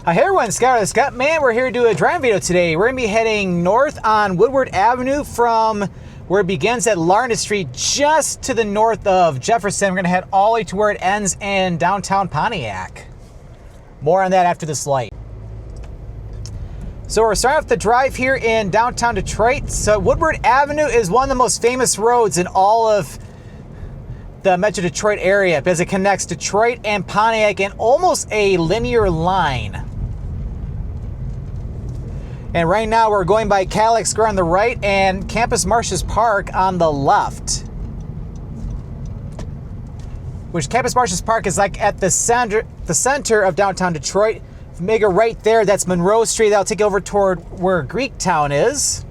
Hey everyone, Scottman. We're here to do a driving video today. We're going to be heading north on Woodward Avenue from where it begins at Larned Street just to the north of Jefferson. We're going to head all the way to where it ends in downtown Pontiac. More on that after this light. So we're starting off the drive here in downtown Detroit. So Woodward Avenue is one of the most famous roads in all of the Metro Detroit area because it connects Detroit and Pontiac in almost a linear line. And right now we're going by Cadillac Square on the right and Campus Martius Park on the left. Which Campus Martius Park is like at the center of downtown Detroit. If you make a right there, that's Monroe Street. That'll take you over toward where Greektown is.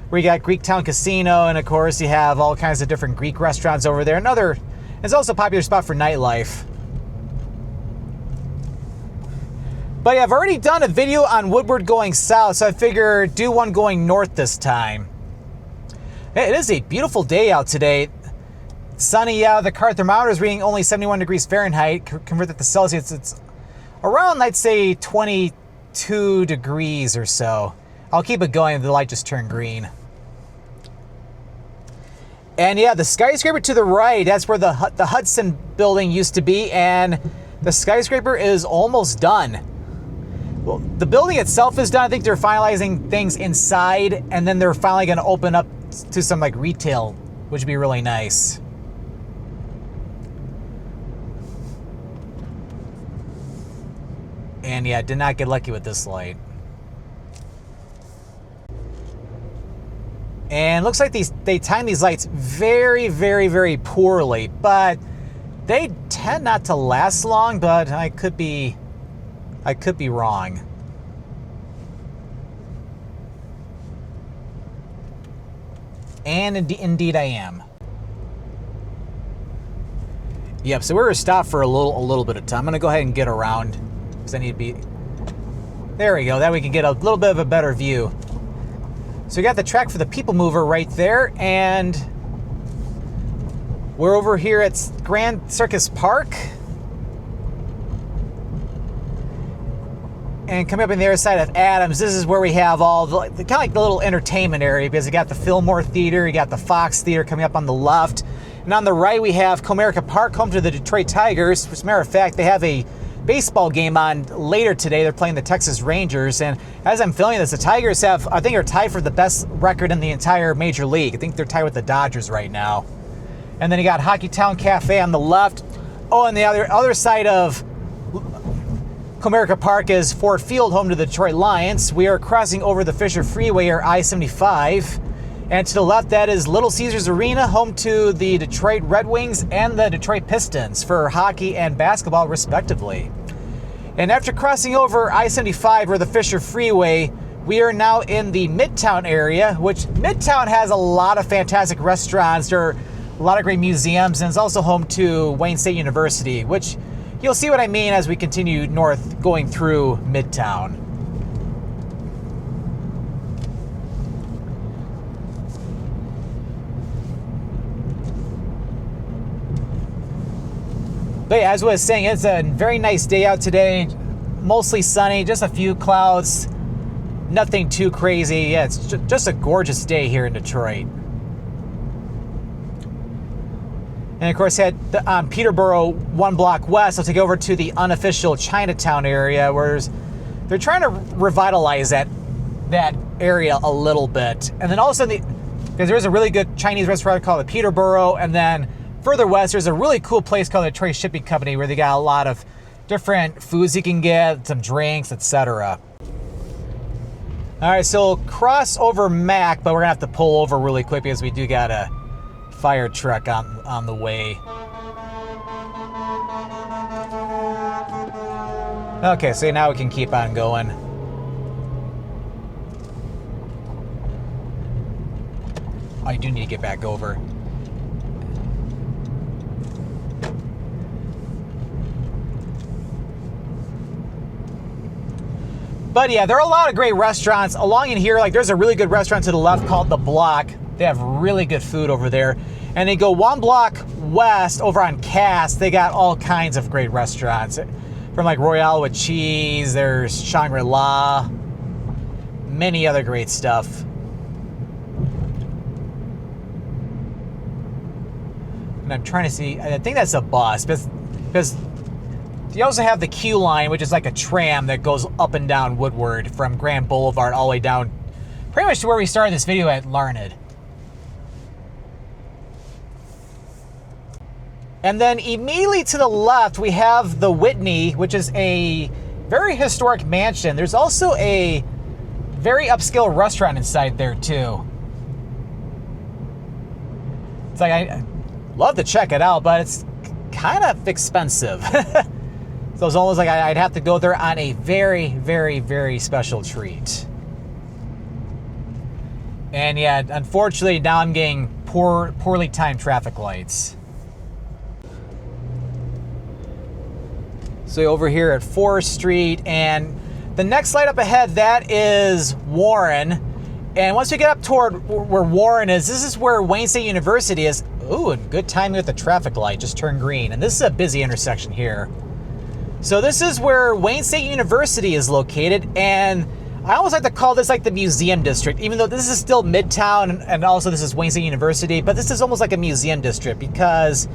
Where you got Greektown Casino, and of course you have all kinds of different Greek restaurants over there. It's also a popular spot for nightlife. But yeah, I've already done a video on Woodward going south, so I figure do one going north this time. It is a beautiful day out today. Sunny out. The car thermometer is reading only 71 degrees Fahrenheit. Convert that to Celsius, it's around, I'd say, 22 degrees or so. I'll keep it going. The light just turned green. And yeah, the skyscraper to the right, that's where the Hudson building used to be, and the skyscraper is almost done. Well, the building itself is done. I think they're finalizing things inside, and then they're finally going to open up to some like retail, which would be really nice. And yeah, did not get lucky with this light. And looks like they time these lights very, very, very poorly, but they tend not to last long, but I could be wrong. And indeed I am. Yep, so we're going to stop for a little bit of time. I'm going to go ahead and get around because I need to be... There we go. That we can get a little bit of a better view. So we got the track for the People Mover right there, and we're over here at Grand Circus Park. And coming up on the other side of Adams, this is where we have all the kind of like the little entertainment area, because you got the Fillmore Theater, you got the Fox Theater coming up on the left. And on the right, we have Comerica Park, home to the Detroit Tigers. As a matter of fact, they have a baseball game on later today. They're playing the Texas Rangers. And as I'm filming this, the Tigers I think are tied for the best record in the entire major league. I think they're tied with the Dodgers right now. And then you got Hockeytown Cafe on the left. Oh, and the other side of Comerica Park is Ford Field, home to the Detroit Lions. We are crossing over the Fisher Freeway, or I-75. And to the left, that is Little Caesars Arena, home to the Detroit Red Wings and the Detroit Pistons for hockey and basketball, respectively. And after crossing over I-75 or the Fisher Freeway, we are now in the Midtown area, which Midtown has a lot of fantastic restaurants. There are a lot of great museums, and it's also home to Wayne State University, which you'll see what I mean as we continue north going through Midtown. But yeah, as I was saying, it's a very nice day out today. Mostly sunny, just a few clouds. Nothing too crazy. Yeah, it's just a gorgeous day here in Detroit. And of course, head on Peterborough one block west. I'll take you over to the unofficial Chinatown area, where they're trying to revitalize that area a little bit. And then also, because there's a really good Chinese restaurant called the Peterborough, and then further west, there's a really cool place called the Detroit Shipping Company, where they got a lot of different foods you can get, some drinks, etc. All right, so we'll cross over Mac, but we're gonna have to pull over really quick because we do got a fire truck on the way. Okay, so now we can keep on going. I do need to get back over. But yeah, there are a lot of great restaurants along in here. Like there's a really good restaurant to the left called The Block. They have really good food over there. And they go one block west over on Cass. They got all kinds of great restaurants. from like Royale with cheese. There's Shangri-La. Many other great stuff. And I'm trying to see, I think that's a bus, because you also have the Q line, which is like a tram that goes up and down Woodward from Grand Boulevard all the way down pretty much to where we started this video at Larned. And then immediately to the left, we have the Whitney, which is a very historic mansion. There's also a very upscale restaurant inside there too. It's like, I love to check it out, but it's kind of expensive. So it's almost like I'd have to go there on a very, very, very special treat. And yeah, unfortunately, now I'm getting poorly timed traffic lights. So over here at 4th Street, and the next light up ahead, that is Warren. And once we get up toward where Warren is, this is where Wayne State University is. Ooh, and good timing with the traffic light, just turned green. And this is a busy intersection here. So this is where Wayne State University is located, and I always like to call this like the museum district, even though this is still Midtown, and also this is Wayne State University, but this is almost like a museum district because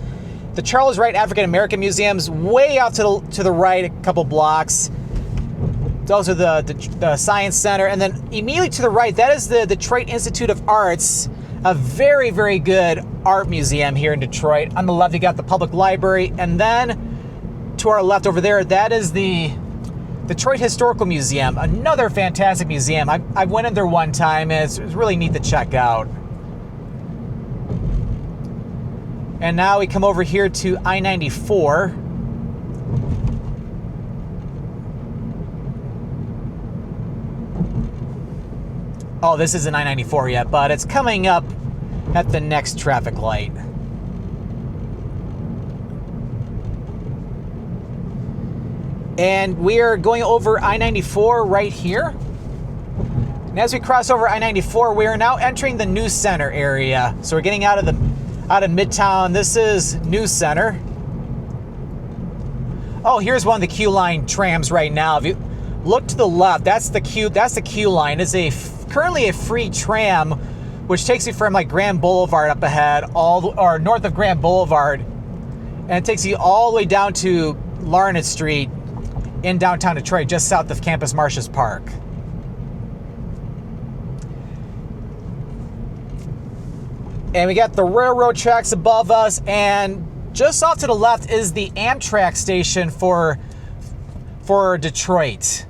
the Charles Wright African American Museum's way out to the right, a couple blocks. It's also the Science Center, and then immediately to the right, that is the Detroit Institute of Arts, a very, very good art museum here in Detroit. On the left, you got the public library, and then to our left over there, that is the Detroit Historical Museum, another fantastic museum. I went in there one time, and it's really neat to check out. And now we come over here to I-94. Oh, this isn't I-94 yet, but it's coming up at the next traffic light. And we are going over I-94 right here. And as we cross over I-94, we are now entering the News Center area. So we're getting out of Midtown. This is News Center. Oh, here's one of the Q line trams right now. If you look to the left, that's the Q line. It's currently a free tram, which takes you from like Grand Boulevard up ahead, or north of Grand Boulevard, and it takes you all the way down to Larned Street in downtown Detroit, just south of campus Martius Park. And we got the railroad tracks above us, and just off to the left is the Amtrak station for Detroit,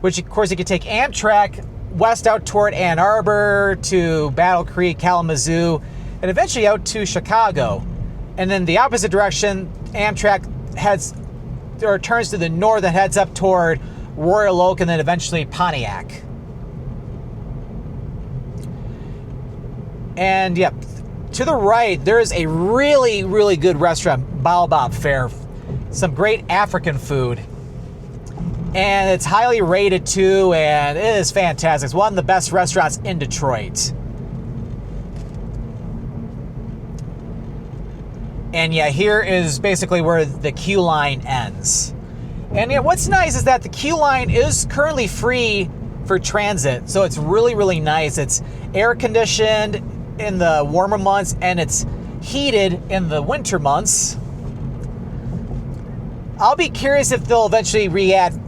which of course you could take Amtrak west out toward Ann Arbor to Battle Creek, Kalamazoo, and eventually out to Chicago. And then the opposite direction, Amtrak turns to the north and heads up toward Royal Oak and then eventually Pontiac. And yep, to the right, there is a really, really good restaurant, Baobab Fare. Some great African food. And it's highly rated too, and it is fantastic. It's one of the best restaurants in Detroit. And yeah, here is basically where the Q line ends. And yeah, what's nice is that the Q line is currently free for transit. So it's really, really nice. It's air conditioned in the warmer months and it's heated in the winter months. I'll be curious if they'll eventually re-add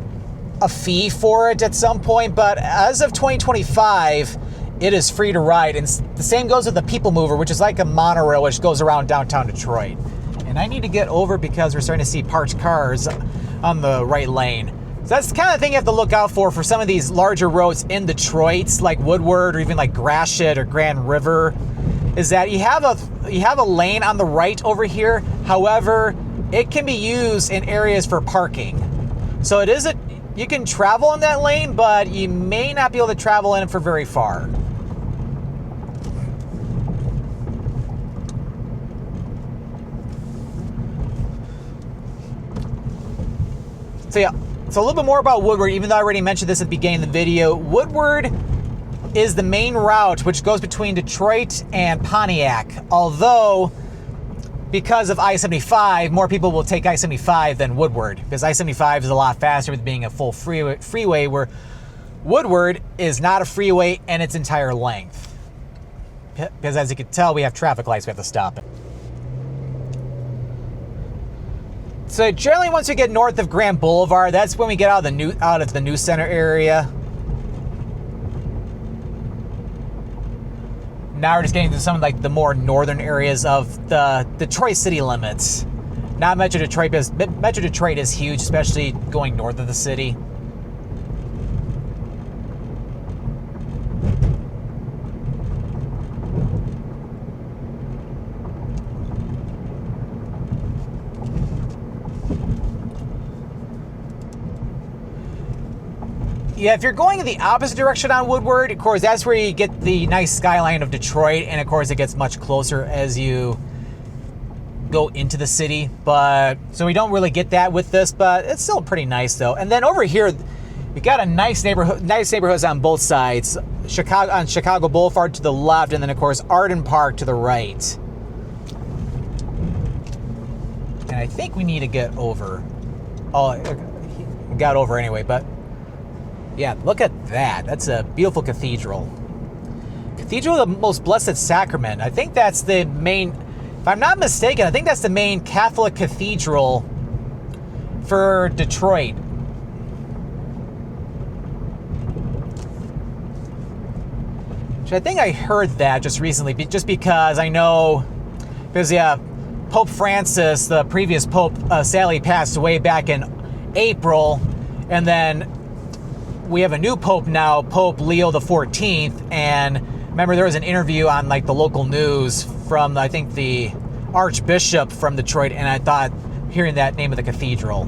a fee for it at some point, but as of 2025, it is free to ride. And the same goes with the People Mover, which is like a monorail which goes around downtown Detroit. And I need to get over because we're starting to see parked cars on the right lane. So that's the kind of thing you have to look out for some of these larger roads in Detroit, like Woodward or even like Gratiot or Grand River, is that you have a lane on the right over here. However, it can be used in areas for parking. So you can travel in that lane, but you may not be able to travel in it for very far. So yeah, so a little bit more about Woodward, even though I already mentioned this at the beginning of the video. Woodward is the main route which goes between Detroit and Pontiac, although because of I-75, more people will take I-75 than Woodward, because I-75 is a lot faster with being a full freeway, where Woodward is not a freeway in its entire length. Because as you can tell, we have traffic lights we have to stop at. So generally, once we get north of Grand Boulevard, that's when we get out of the news center area. Now we're just getting to some of like the more northern areas of the Detroit city limits. Not Metro Detroit, because Metro Detroit is huge, especially going north of the city. Yeah, if you're going in the opposite direction on Woodward, of course, that's where you get the nice skyline of Detroit, and of course, it gets much closer as you go into the city. But so we don't really get that with this, but it's still pretty nice though. And then over here, we got a nice neighborhoods on both sides. Chicago Boulevard to the left, and then of course Arden Park to the right. And I think we need to get over. Oh, he got over anyway, but. Yeah, look at that. That's a beautiful cathedral. Cathedral of the Most Blessed Sacrament. I think that's the main, if I'm not mistaken, I think that's the main Catholic cathedral for Detroit. Which I think I heard that just recently, just because I know, because yeah, Pope Francis, the previous Pope, sadly passed away back in April, and then we have a new Pope now, Pope Leo the 14th, and remember there was an interview on like the local news from, I think, the Archbishop from Detroit, and I thought hearing that name of the cathedral.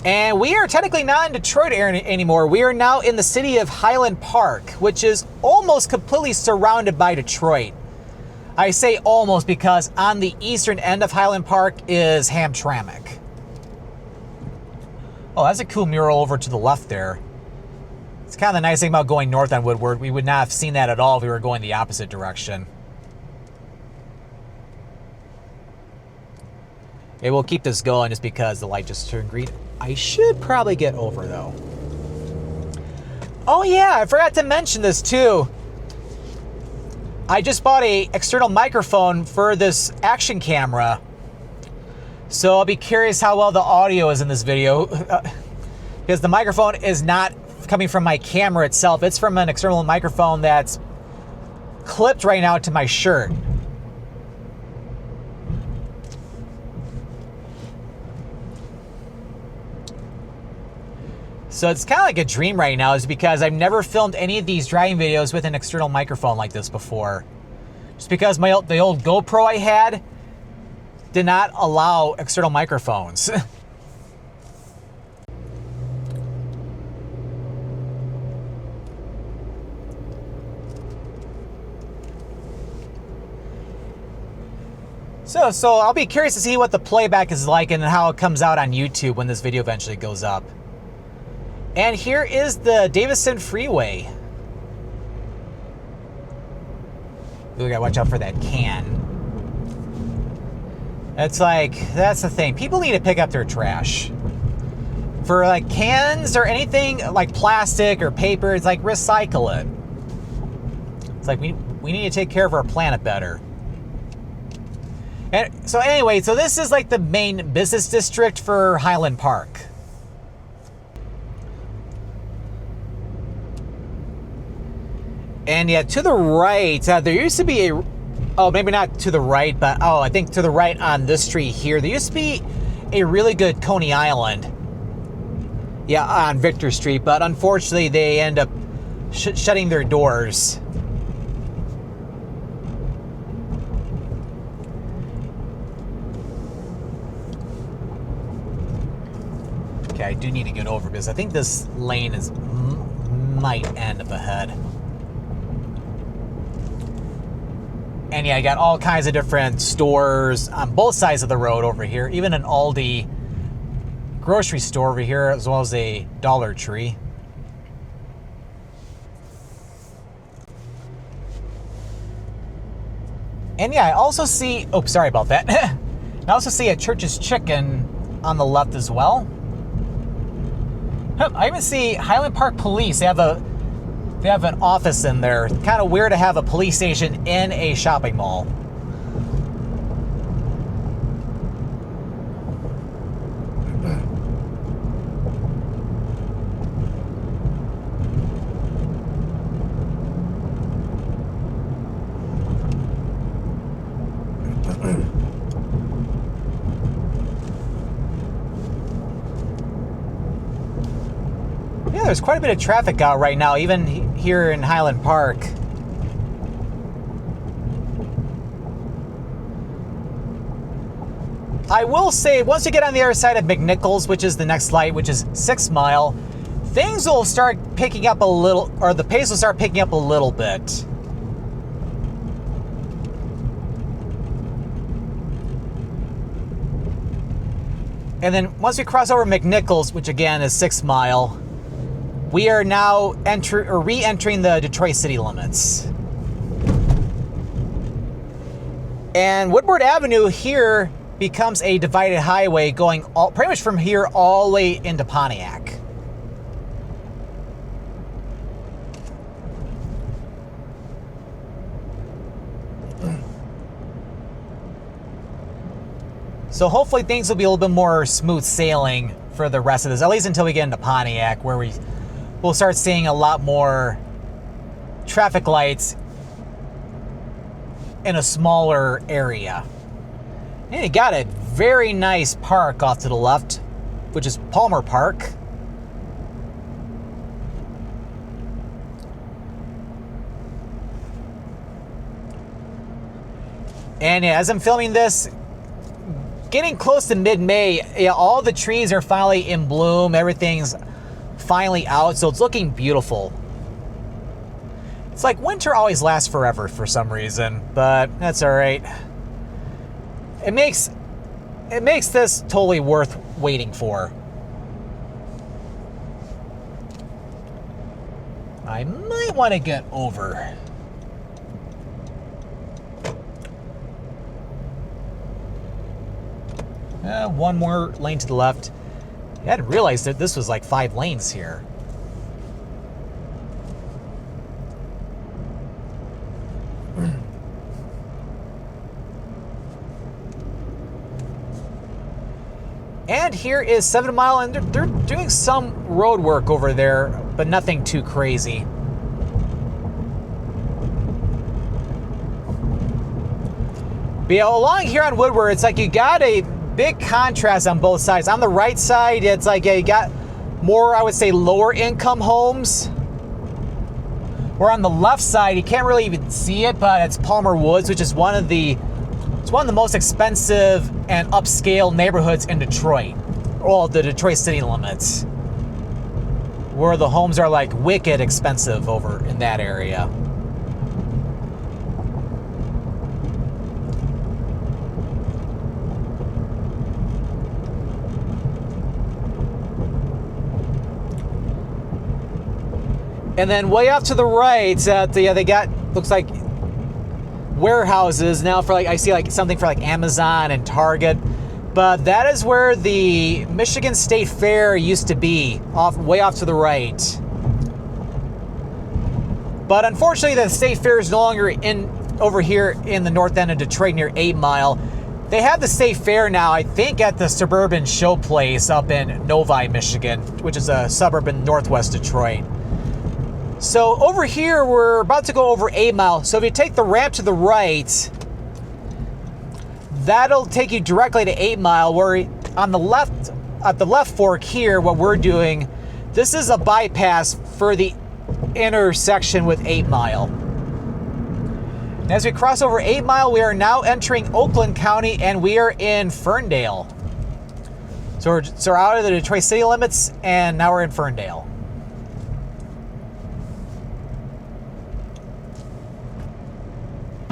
And we are technically not in Detroit anymore. We are now in the city of Highland Park, which is almost completely surrounded by Detroit. I say almost because on the eastern end of Highland Park is Hamtramck. Oh, that's a cool mural over to the left there. It's kind of the nice thing about going north on Woodward. We would not have seen that at all if we were going the opposite direction. Okay, we'll keep this going just because the light just turned green. I should probably get over though. Oh yeah, I forgot to mention this too. I just bought a external microphone for this action camera. So I'll be curious how well the audio is in this video. Because the microphone is not coming from my camera itself. It's from an external microphone that's clipped right now to my shirt. So it's kind of like a dream right now, is because I've never filmed any of these driving videos with an external microphone like this before. Just because the old GoPro I had did not allow external microphones. So I'll be curious to see what the playback is like and how it comes out on YouTube when this video eventually goes up. And here is the Davison Freeway. We gotta watch out for that can. It's like, that's the thing. People need to pick up their trash. For like cans or anything like plastic or paper, it's like recycle it. It's like we need to take care of our planet better. And so anyway, so this is like the main business district for Highland Park. And yeah, to the right, there used to be a, oh, maybe not to the right, but oh, I think to the right on this street here, there used to be a really good Coney Island. Yeah, on Victor Street, but unfortunately they end up shutting their doors. Okay, I do need to get over because I think this lane is might end up ahead. And yeah, I got all kinds of different stores on both sides of the road over here. Even an Aldi grocery store over here, as well as a Dollar Tree. And yeah, I also see, oh, sorry about that. I also see a Church's Chicken on the left as well. I even see Highland Park Police. They have an office in there. Kind of weird to have a police station in a shopping mall. Yeah, there's quite a bit of traffic out right now, even here in Highland Park. I will say, once you get on the other side of McNichols, which is the next light, which is 6 Mile, things will start picking up a little, or the pace will start picking up a little bit. And then once we cross over McNichols, which again is 6 Mile, we are now re-entering the Detroit city limits. And Woodward Avenue here becomes a divided highway going pretty much from here all the way into Pontiac. So hopefully things will be a little bit more smooth sailing for the rest of this, at least until we get into Pontiac, where we'll start seeing a lot more traffic lights in a smaller area. And you got a very nice park off to the left, which is Palmer Park. And yeah, as I'm filming this, getting close to mid-May, all the trees are finally in bloom. Everything's finally out, so it's looking beautiful. It's like winter always lasts forever for some reason, but that's all right. It makes this totally worth waiting for. I might want to get over. One more lane to the left. I hadn't realized that this was like 5 lanes here. And here is 7 Mile, and they're doing some road work over there, but nothing too crazy. But yeah, along here on Woodward, it's like you got a big contrast on both sides. On the right side, it's like you got more, I would say, lower income homes. Where on the left side, you can't really even see it, but it's Palmer Woods, which is one of the most expensive and upscale neighborhoods in Detroit. Well, the Detroit city limits. Where the homes are like wicked expensive over in that area. And then way off to the right, they got, looks like, warehouses now for like, I see like something for like Amazon and Target. But that is where the Michigan State Fair used to be, way off to the right. But unfortunately, the State Fair is no longer over here in the north end of Detroit near 8 Mile. They have the State Fair now, I think, at the Suburban Showplace up in Novi, Michigan, which is a suburb in northwest Detroit. So over here, we're about to go over 8 Mile. So if you take the ramp to the right, that'll take you directly to 8 Mile, where on the left, at the left fork here, what we're doing, this is a bypass for the intersection with 8 Mile. And as we cross over 8 Mile, we are now entering Oakland County, and we are in Ferndale. So we're out of the Detroit city limits, and now we're in Ferndale.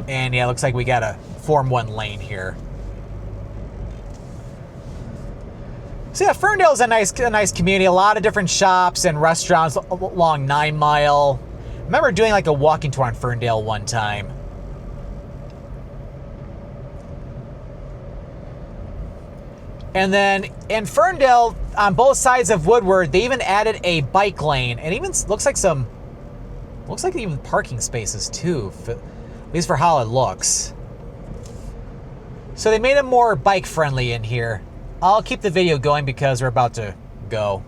And yeah, it looks like we got to form one lane here. So yeah, Ferndale is a nice community. A lot of different shops and restaurants along 9 Mile. I remember doing like a walking tour on Ferndale one time. And then in Ferndale, on both sides of Woodward, they even added a bike lane, and even looks like even parking spaces too, at least for how it looks. So they made it more bike friendly in here. I'll keep the video going because we're about to go.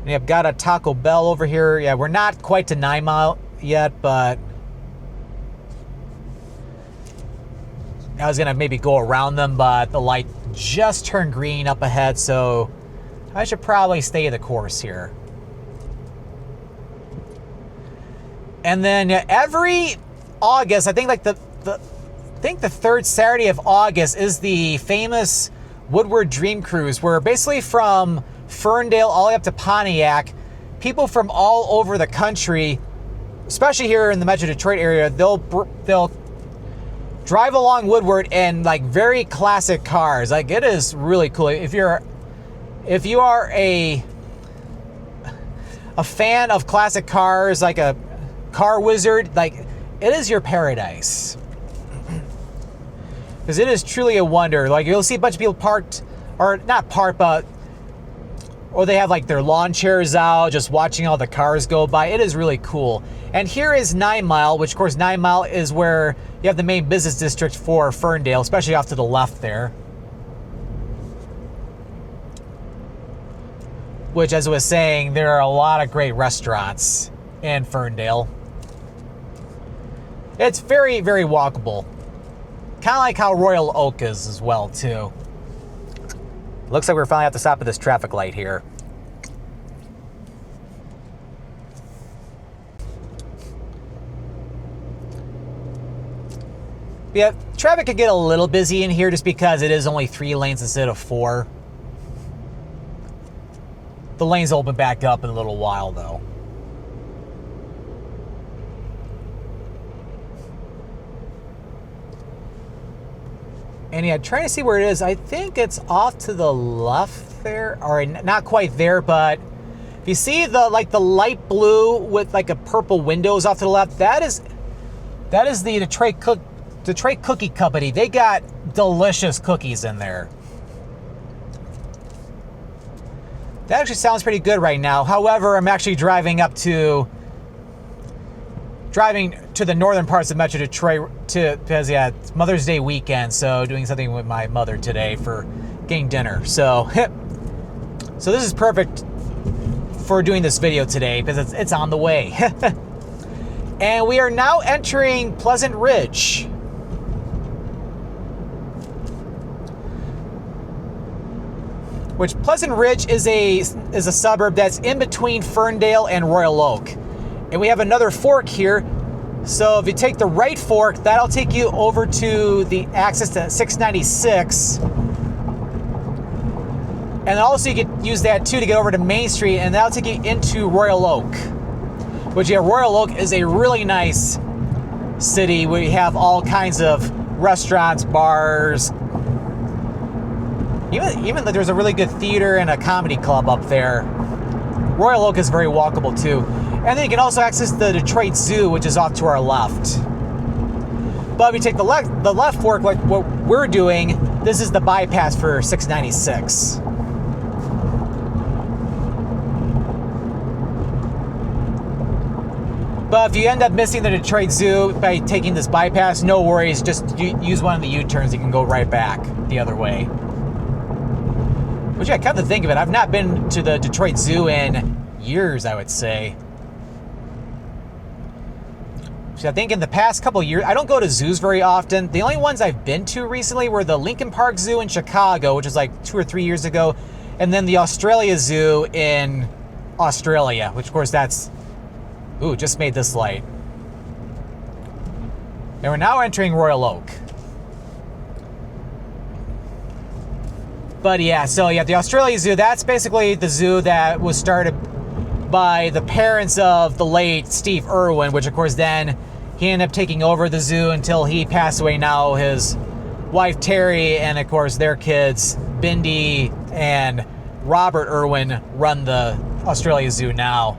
Yeah, I've got a Taco Bell over here. Yeah, we're not quite to 9 Mile yet, but I was gonna maybe go around them, but the light just turned green up ahead, so I should probably stay the course here. And then every August, I think like the third Saturday of August is the famous Woodward Dream Cruise, where basically from Ferndale all the way up to Pontiac, people from all over the country, especially here in the Metro Detroit area, they'll drive along Woodward in like very classic cars. Like, it is really cool. If you are a fan of classic cars, like a car wizard, like, it is your paradise. Because it is truly a wonder. Like, you'll see a bunch of people parked, or not parked, but or they have like their lawn chairs out, just watching all the cars go by. It is really cool. And here is 9 Mile, which of course 9 Mile is where you have the main business district for Ferndale, especially off to the left there. Which, as I was saying, there are a lot of great restaurants in Ferndale. It's very, very walkable. Kind of like how Royal Oak is as well, too. Looks like we're finally at the stop of this traffic light here. Yeah, traffic could get a little busy in here just because it is only 3 lanes instead of 4. The lanes open back up in a little while, though. And yeah, trying to see where it is. I think it's off to the left there, or not quite there, but if you see the light blue with like a purple windows off to the left, that is the Detroit Cookie Company. They got delicious cookies in there. That actually sounds pretty good right now. However, I'm actually driving to the northern parts of Metro Detroit because yeah, it's Mother's Day weekend, so doing something with my mother today for getting dinner. So this is perfect for doing this video today because it's on the way. And we are now entering Pleasant Ridge. Which Pleasant Ridge is a suburb that's in between Ferndale and Royal Oak. And we have another fork here. So if you take the right fork, that'll take you over to the access to 696. And also you could use that too to get over to Main Street, and that'll take you into Royal Oak. Which, yeah, Royal Oak is a really nice city where you have all kinds of restaurants, bars. Even there's a really good theater and a comedy club up there. Royal Oak is very walkable too. And then you can also access the Detroit Zoo, which is off to our left. But if you take the left fork, like what we're doing, this is the bypass for 696. But if you end up missing the Detroit Zoo by taking this bypass, no worries. Just use one of the U-turns. You can go right back the other way. Which, I come to think of it, I've not been to the Detroit Zoo in years, I would say. So I think in the past couple of years, I don't go to zoos very often. The only ones I've been to recently were the Lincoln Park Zoo in Chicago, which was like 2 or 3 years ago, and then the Australia Zoo in Australia, which of course that's... Ooh, just made this light. And we're now entering Royal Oak. But yeah, so yeah, the Australia Zoo, that's basically the zoo that was started by the parents of the late Steve Irwin, which of course then he ended up taking over the zoo until he passed away. Now his wife Terry and of course their kids, Bindi and Robert Irwin, run the Australia Zoo now.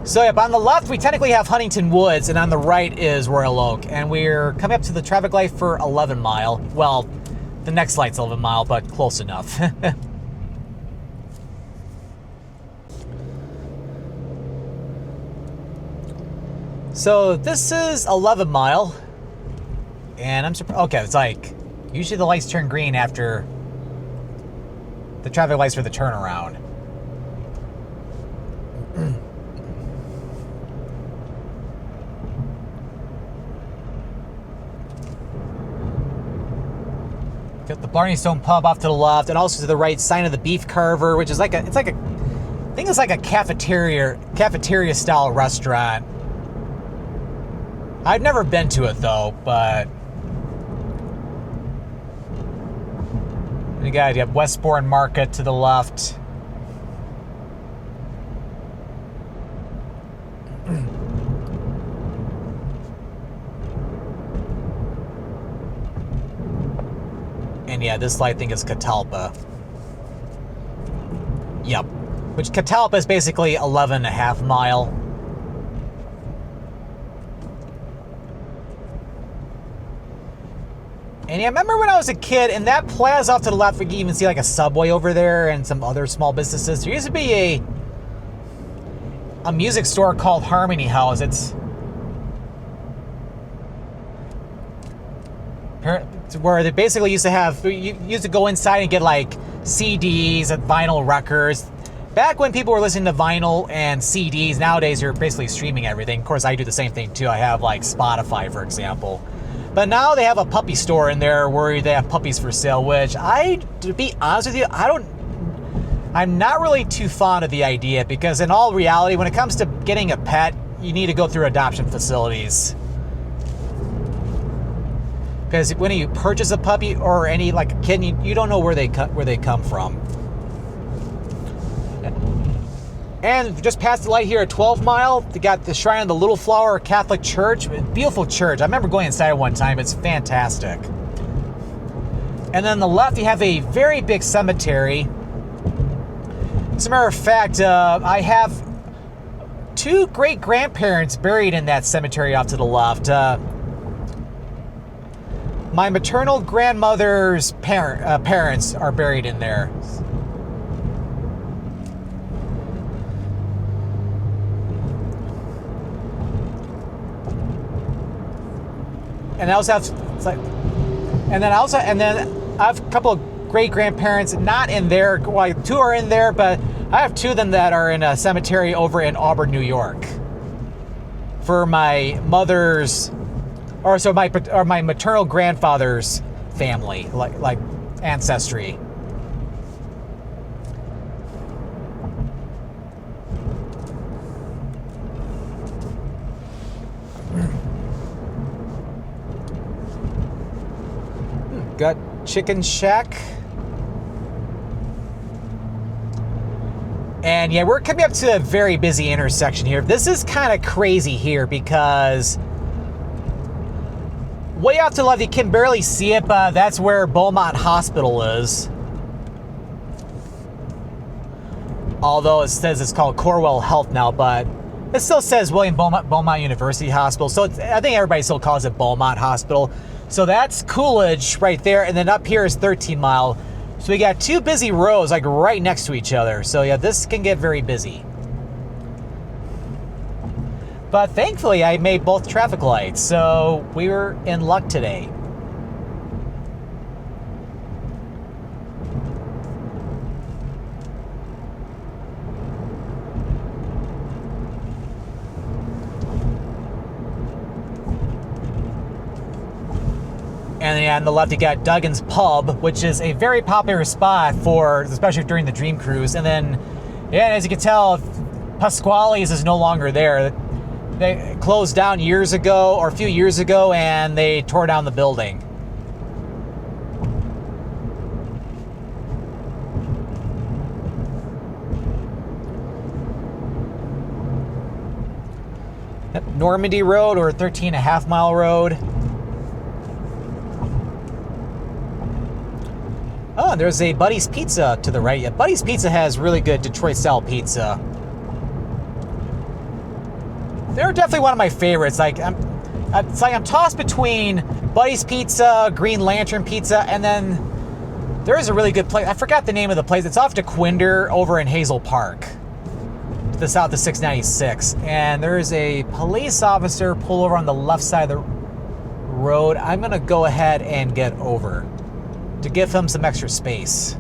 So yep, on the left we technically have Huntington Woods, and on the right is Royal Oak, and we're coming up to the traffic light for 11 Mile. Well, the next light's 11 Mile, but close enough. So this is 11 Mile, and I'm surprised. Okay, it's like usually the lights turn green after the traffic lights for the turnaround. Got the Blarney Stone Pub off to the left, and also to the right, Sign of the Beef Carver, which is I think it's like a cafeteria style restaurant. I've never been to it though, but you have Westbourne Market to the left. And yeah, this light thing is Catalpa. Yep. Which Catalpa is basically 11.5 Mile. And yeah, I remember when I was a kid, in that plaza off to the left, we can even see like a Subway over there and some other small businesses. There used to be a music store called Harmony House. It's where they basically used to have, you used to go inside and get like CDs and vinyl records. Back when people were listening to vinyl and CDs, nowadays you're basically streaming everything. Of course, I do the same thing too. I have like Spotify, for example. But now they have a puppy store in there where they have puppies for sale, which to be honest with you, I'm not really too fond of the idea, because in all reality, when it comes to getting a pet, you need to go through adoption facilities. Because when you purchase a puppy or any like a kitten, you don't know where they come from. And just past the light here at 12 Mile, they got the Shrine of the Little Flower Catholic Church. Beautiful church. I remember going inside one time. It's fantastic. And then on the left, you have a very big cemetery. As a matter of fact, I have 2 great-grandparents buried in that cemetery off to the left. My maternal grandmother's parents are buried in there. And I also have, and then I have a couple of great grandparents not in there. Well, 2 are in there, but I have 2 of them that are in a cemetery over in Auburn, New York. For my mother's, my maternal grandfather's family, like ancestry. Got Chicken Shack. And yeah, we're coming up to a very busy intersection here. This is kind of crazy here because way off to the left, you can barely see it, but that's where Beaumont Hospital is. Although it says it's called Corewell Health now, but it still says William Beaumont University Hospital. So I think everybody still calls it Beaumont Hospital. So that's Coolidge right there, and then up here is 13 Mile. So we got 2 busy rows like right next to each other. So yeah, this can get very busy. But thankfully I made both traffic lights, so we were in luck today. And yeah, on the left you got Duggan's Pub, which is a very popular spot for, especially during the Dream Cruise. And then, yeah, as you can tell, Pasquale's is no longer there. They closed down years ago, or a few years ago, and they tore down the building. Normandy Road, or 13.5 Mile Road. Oh, there's a Buddy's Pizza to the right. Yeah, Buddy's Pizza has really good Detroit-style pizza. They're definitely one of my favorites. It's like I'm tossed between Buddy's Pizza, Green Lantern Pizza, and then there is a really good place. I forgot the name of the place. It's off DeQuinder over in Hazel Park, to the south of 696. And there is a police officer pull over on the left side of the road. I'm going to go ahead and get over to give him some extra space.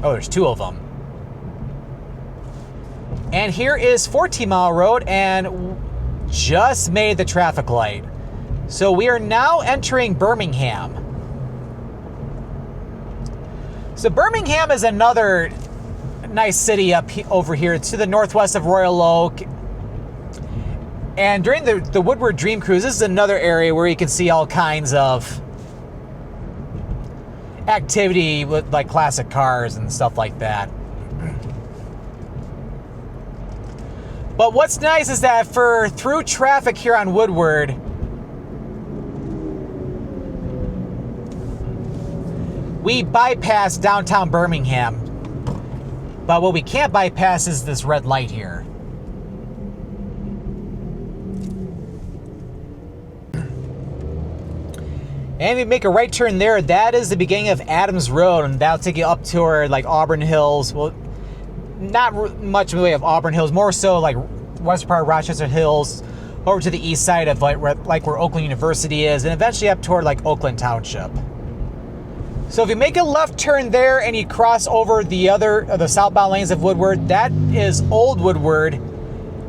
Oh, there's two of them. And here is 14 Mile Road, and just made the traffic light. So we are now entering Birmingham. So Birmingham is another nice city over here. It's to the northwest of Royal Oak. And during the Woodward Dream Cruise, this is another area where you can see all kinds of activity with like classic cars and stuff like that. But what's nice is that for through traffic here on Woodward, we bypass downtown Birmingham. But what we can't bypass is this red light here. And if you make a right turn there, that is the beginning of Adams Road, and that'll take you up toward like Auburn Hills. Well, not much in the way of Auburn Hills, more so like western part of Rochester Hills, over to the east side of like where Oakland University is, and eventually up toward like Oakland Township. So if you make a left turn there and you cross over the southbound lanes of Woodward, that is Old Woodward,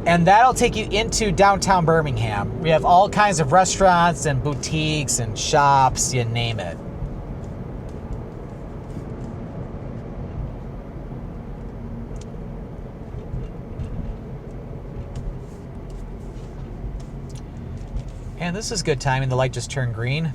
and that'll take you into downtown Birmingham. We have all kinds of restaurants and boutiques and shops, you name it. And this is good timing. The light just turned green.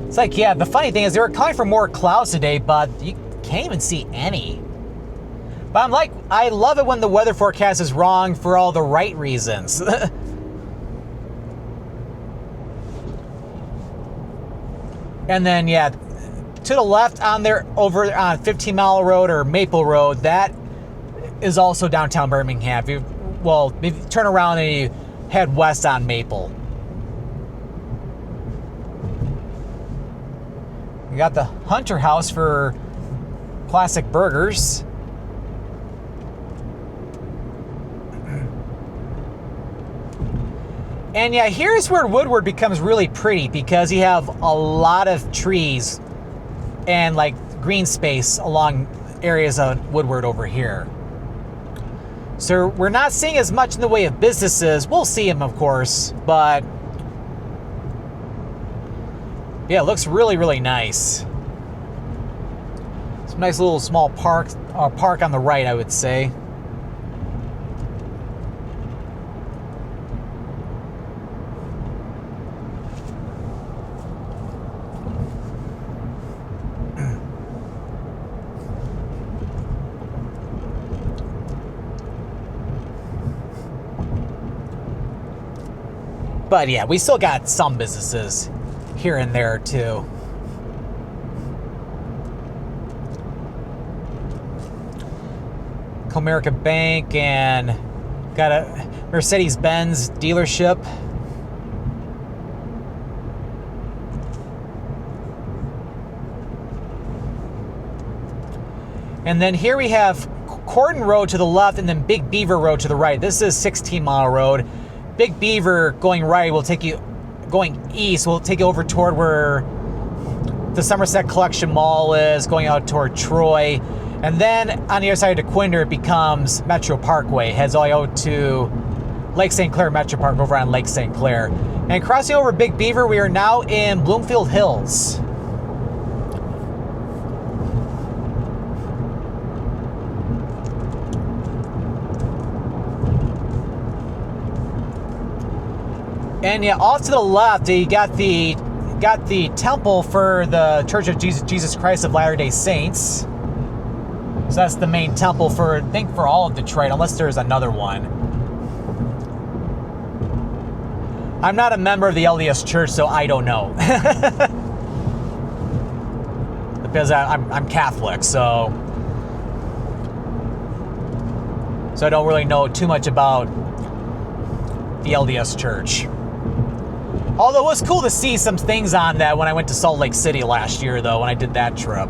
It's like, yeah, the funny thing is they were calling for more clouds today, but you can't even see any. But I'm like, I love it when the weather forecast is wrong for all the right reasons. And then, yeah, to the left on there, over on 15 Mile Road or Maple Road, that is also downtown Birmingham. If you turn around and you head west on Maple. You got the Hunter House for classic burgers. And yeah, here's where Woodward becomes really pretty, because you have a lot of trees and like green space along areas of Woodward over here. So we're not seeing as much in the way of businesses. We'll see them, of course, but yeah, it looks really, really nice. Some nice little small park on the right, I would say. But yeah, we still got some businesses here and there too. Comerica Bank, and got a Mercedes-Benz dealership. And then here we have Corden Road to the left, and then Big Beaver Road to the right. This is 16 Mile Road. Big Beaver going right will take you, going east will take you over toward where the Somerset Collection Mall is, going out toward Troy. And then on the other side of DeQuinder, it becomes Metro Parkway, heads all the way out to Lake St. Clair Metro Park over on Lake St. Clair. And crossing over Big Beaver, we are now in Bloomfield Hills. And yeah, off to the left, you got the temple for the Church of Jesus Christ of Latter-day Saints. So that's the main temple for, I think, for all of Detroit, unless there's another one. I'm not a member of the LDS Church, so I don't know. Because I'm Catholic, so I don't really know too much about the LDS Church. Although it was cool to see some things on that when I went to Salt Lake City last year, though, when I did that trip.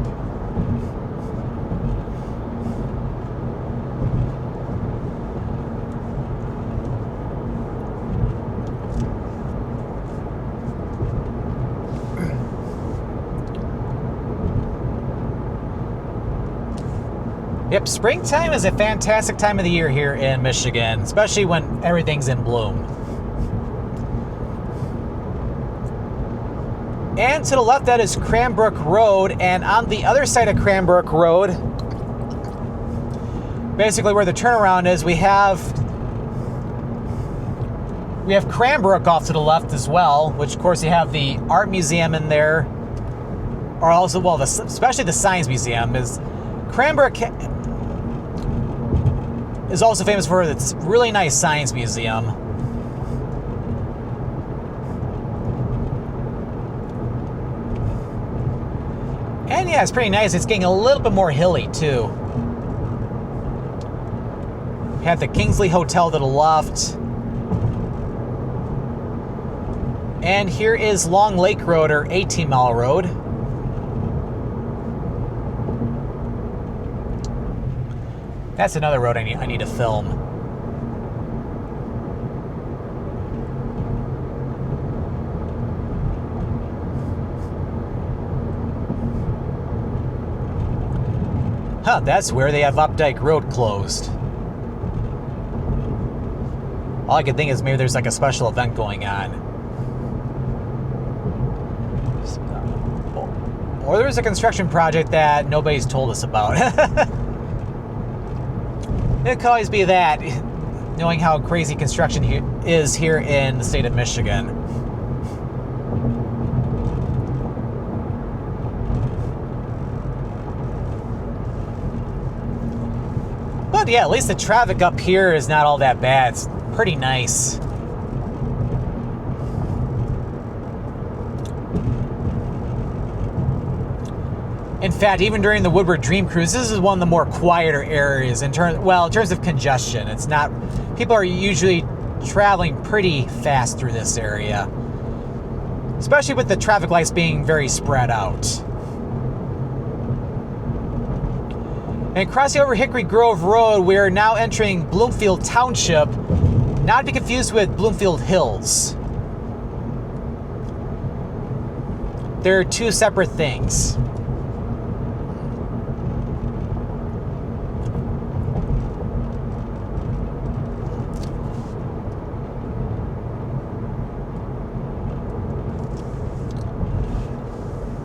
Yep, springtime is a fantastic time of the year here in Michigan, especially when everything's in bloom. And to the left, that is Cranbrook Road, and on the other side of Cranbrook Road, basically where the turnaround is, we have Cranbrook off to the left as well, which of course you have the art museum in there, or also, well, especially the science museum. Cranbrook is also famous for its really nice science museum. And yeah, it's pretty nice. It's getting a little bit more hilly too. We have the Kingsley Hotel to the left. And here is Long Lake Road, or 18 Mile Road. That's another road I need to film. Huh, that's where they have Updike Road closed. All I could think is maybe there's like a special event going on. Or there's a construction project that nobody's told us about. It could always be that, knowing how crazy construction is here in the state of Michigan. But yeah, at least the traffic up here is not all that bad. It's pretty nice. In fact, even during the Woodward Dream Cruise, this is one of the more quieter areas in terms of congestion. It's not, people are usually traveling pretty fast through this area, especially with the traffic lights being very spread out. And crossing over Hickory Grove Road, we are now entering Bloomfield Township, not to be confused with Bloomfield Hills. They're two separate things.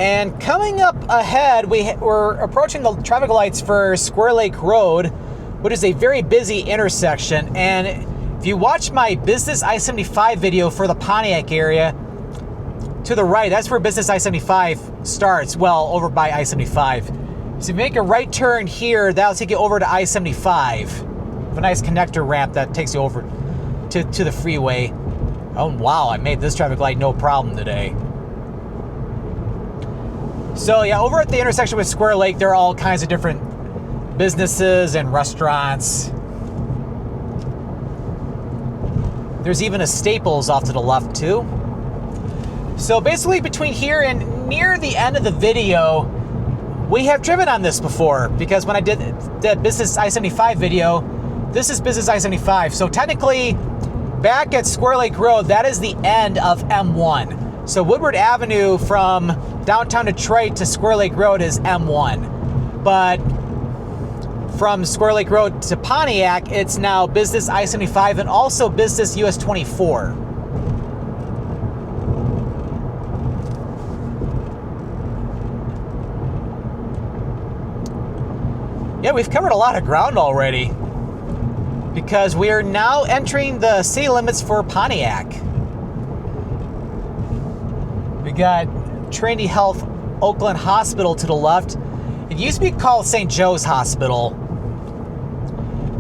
And coming up ahead, we're approaching the traffic lights for Square Lake Road, which is a very busy intersection. And if you watch my Business I-75 video for the Pontiac area, to the right, that's where Business I-75 starts, well, over by I-75. So if you make a right turn here, that'll take you over to I-75. A nice connector ramp that takes you over to the freeway. Oh, wow, I made this traffic light no problem today. So yeah, over at the intersection with Square Lake, there are all kinds of different businesses and restaurants. There's even a Staples off to the left too. So basically between here and near the end of the video, we have driven on this before, because when I did the Business I-75 video, this is Business I-75. So technically, back at Square Lake Road, that is the end of M1. So Woodward Avenue from downtown Detroit to Square Lake Road is M1. But from Square Lake Road to Pontiac, it's now Business I-75 and also Business US 24. Yeah, we've covered a lot of ground already, because we are now entering the city limits for Pontiac. We got Trinity Health Oakland Hospital to the left. It used to be called St. Joe's Hospital.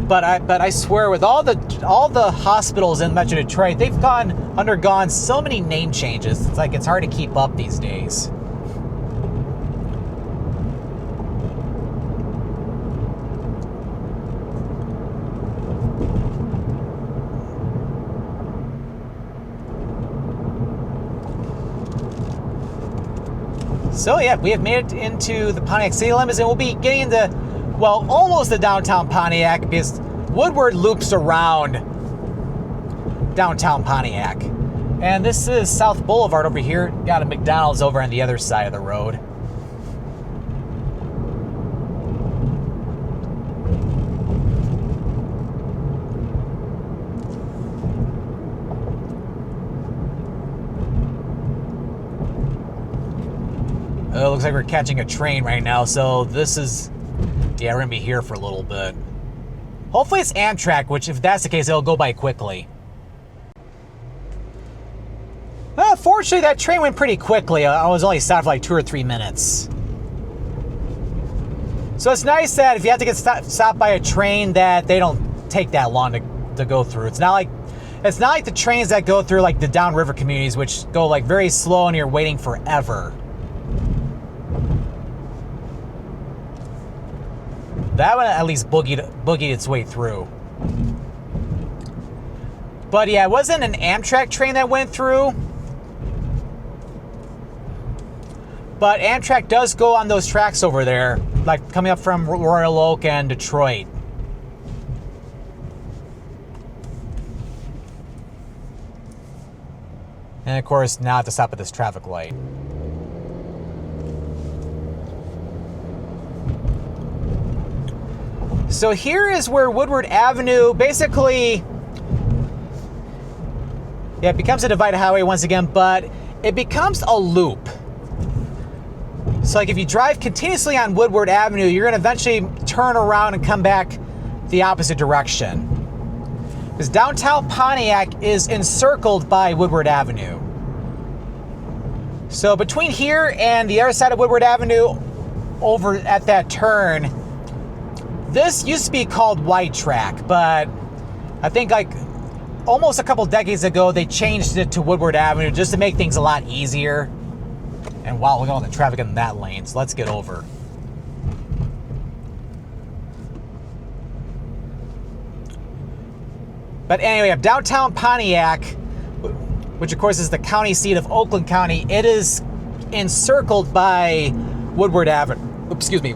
But I swear, with all the hospitals in Metro Detroit, they've undergone so many name changes. It's like it's hard to keep up these days. So yeah, we have made it into the Pontiac city limits, and we'll be getting into, well, almost the downtown Pontiac, because Woodward loops around downtown Pontiac. And this is South Boulevard over here. Got a McDonald's over on the other side of the road. It looks like we're catching a train right now, so this is... Yeah, we're going to be here for a little bit. Hopefully it's Amtrak, which if that's the case, it'll go by quickly. Well, fortunately, that train went pretty quickly. I was only stopped for like 2 or 3 minutes. So it's nice that if you have to get stopped by a train, that they don't take that long to go through. It's not like the trains that go through like the downriver communities, which go like very slow and you're waiting forever. That one at least boogied its way through. But yeah, it wasn't an Amtrak train that went through. But Amtrak does go on those tracks over there, like coming up from Royal Oak and Detroit. And of course, now I have to stop at this traffic light. So here is where Woodward Avenue basically, yeah, it becomes a divided highway once again, but it becomes a loop. So like if you drive continuously on Woodward Avenue, you're going to eventually turn around and come back the opposite direction. Because downtown Pontiac is encircled by Woodward Avenue. So between here and the other side of Woodward Avenue, over at that turn, this used to be called White Track, but I think like almost a couple decades ago, they changed it to Woodward Avenue just to make things a lot easier. And wow, look at all the traffic in that lane, so let's get over. But anyway, downtown Pontiac, which of course is the county seat of Oakland County, it is encircled by Woodward Avenue.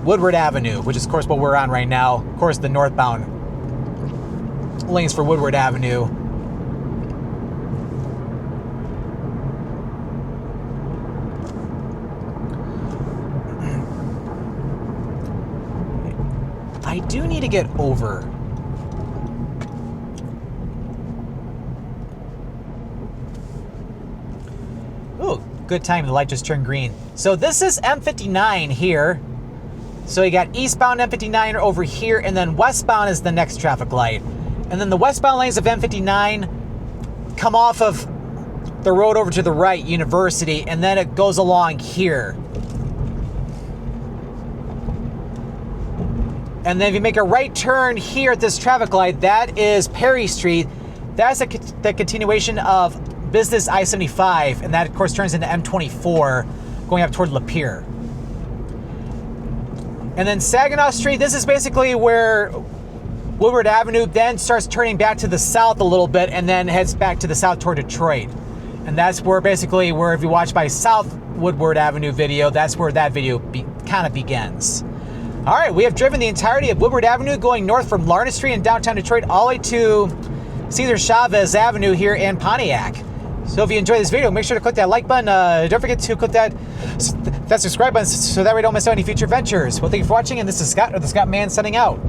Woodward Avenue, which is, of course, what we're on right now. Of course, the northbound lanes for Woodward Avenue. I do need to get over. Oh, good time. The light just turned green. So this is M59 here. So you got eastbound M59 over here, and then westbound is the next traffic light. And then the westbound lanes of M59 come off of the road over to the right, University, and then it goes along here. And then if you make a right turn here at this traffic light, that is Perry Street. That's the continuation of Business I-75, and that, of course, turns into M24 going up toward Lapeer. And then Saginaw Street, this is basically where Woodward Avenue then starts turning back to the south a little bit and then heads back to the south toward Detroit. And that's where basically where if you watch my South Woodward Avenue video, that's where that video kind of begins. All right, we have driven the entirety of Woodward Avenue going north from Larned Street in downtown Detroit all the way to Cesar Chavez Avenue here in Pontiac. So if you enjoyed this video, make sure to click that like button. Don't forget to click that subscribe button so that way you don't miss out any future ventures. Well, thank you for watching, and this is Scott, or the Scott Man, signing out.